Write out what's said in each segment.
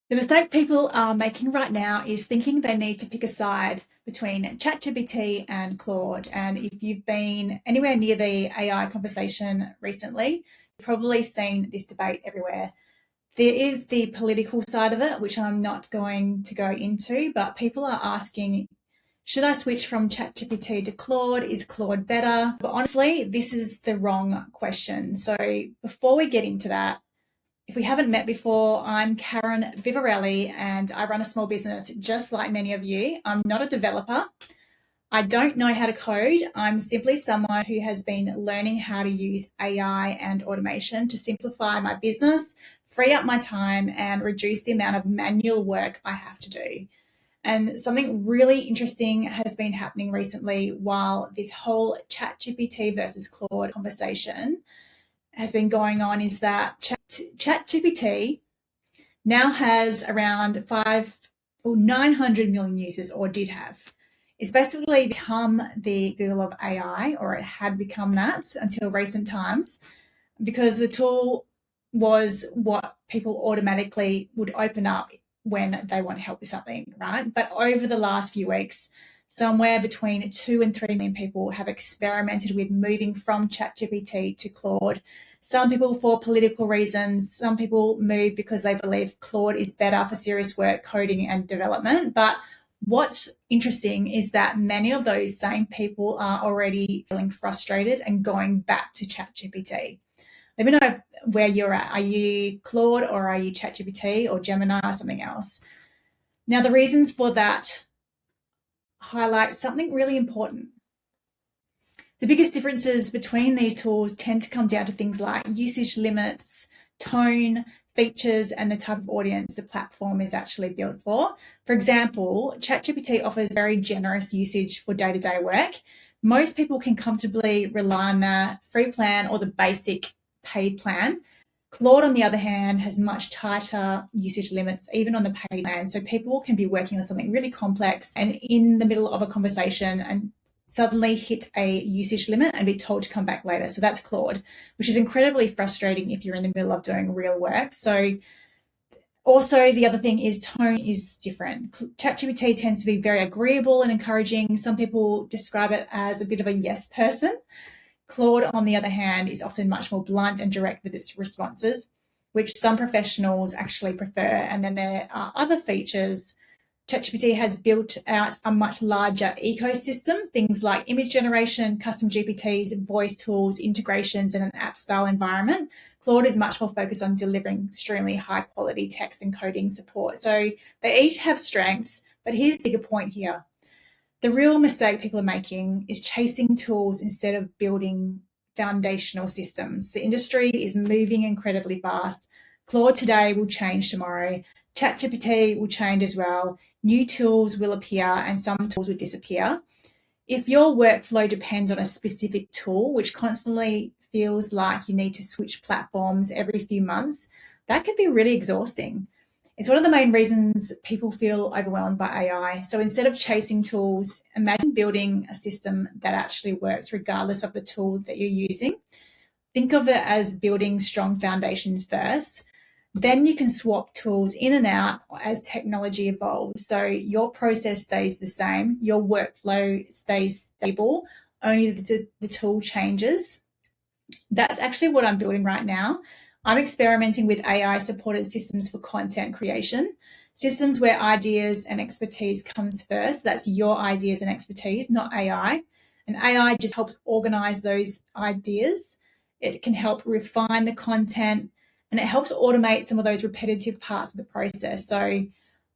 The mistake people are making right now is thinking they need to pick a side between ChatGPT and Claude. And if you've been anywhere near the AI conversation recently, you've probably seen this debate everywhere. There is the political side of it, which I'm not going to go into, but people are asking, should I switch from ChatGPT to Claude? Is Claude better? But honestly, this is the wrong question. So before we get into that, if we haven't met before, I'm Karen Vivarelli and I run a small business just like many of you. I'm not a developer. I don't know how to code. I'm simply someone who has been learning how to use AI and automation to simplify my business, free up my time, and reduce the amount of manual work I have to do. And something really interesting has been happening recently while this whole ChatGPT versus Claude conversation has been going on is that ChatGPT now has around 900 million users, or did have. It's basically become the Google of AI, or it had become that until recent times, because the tool was what people automatically would open up when they want help with something, right? But over the last few weeks, somewhere between 2 and 3 million people have experimented with moving from ChatGPT to Claude. Some people for political reasons, some people move because they believe Claude is better for serious work, coding and development. But what's interesting is that many of those same people are already feeling frustrated and going back to ChatGPT. Let me know where you're at. Are you Claude, or are you ChatGPT or Gemini or something else? Now, the reasons for that highlight something really important. The biggest differences between these tools tend to come down to things like usage limits, tone, features, and the type of audience the platform is actually built for. For example, ChatGPT offers very generous usage for day-to-day work. Most people can comfortably rely on the free plan or the basic paid plan. Claude, on the other hand, has much tighter usage limits, even on the paid plan. So people can be working on something really complex and in the middle of a conversation and suddenly hit a usage limit and be told to come back later. So that's Claude, which is incredibly frustrating if you're in the middle of doing real work. So also, the other thing is tone is different. ChatGPT tends to be very agreeable and encouraging. Some people describe it as a bit of a yes person. Claude, on the other hand, is often much more blunt and direct with its responses, which some professionals actually prefer. And then there are other features. ChatGPT has built out a much larger ecosystem, things like image generation, custom GPTs, voice tools, integrations, and an app-style environment. Claude is much more focused on delivering extremely high-quality text and coding support. So they each have strengths, but here's the bigger point here. The real mistake people are making is chasing tools instead of building foundational systems. The industry is moving incredibly fast. Claude today will change tomorrow. ChatGPT will change as well. New tools will appear and some tools will disappear. If your workflow depends on a specific tool, which constantly feels like you need to switch platforms every few months, that can be really exhausting. It's one of the main reasons people feel overwhelmed by AI. So instead of chasing tools, imagine building a system that actually works regardless of the tool that you're using. Think of it as building strong foundations first. Then you can swap tools in and out as technology evolves. So your process stays the same, your workflow stays stable, only the tool changes. That's actually what I'm building right now. I'm experimenting with AI-supported systems for content creation, systems where ideas and expertise comes first. That's your ideas and expertise, not AI. And AI just helps organize those ideas. It can help refine the content, and it helps automate some of those repetitive parts of the process. So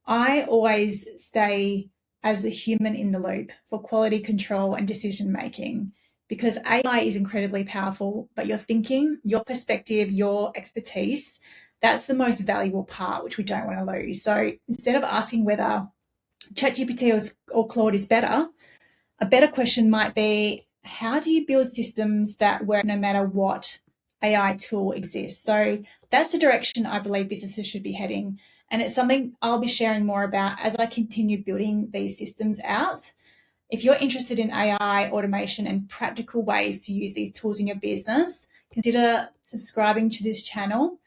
I always stay as the human in the loop for quality control and decision making, because AI is incredibly powerful, but your thinking, your perspective, your expertise, that's the most valuable part, which we don't want to lose. So instead of asking whether ChatGPT or Claude is better, a better question might be, how do you build systems that work no matter what AI tool exists? So that's the direction I believe businesses should be heading. And it's something I'll be sharing more about as I continue building these systems out. If you're interested in AI, automation, and practical ways to use these tools in your business, consider subscribing to this channel.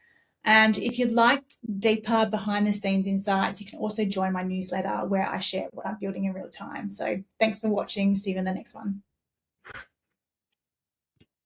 And if you'd like deeper behind the scenes insights, you can also join my newsletter where I share what I'm building in real time. So thanks for watching. See you in the next one.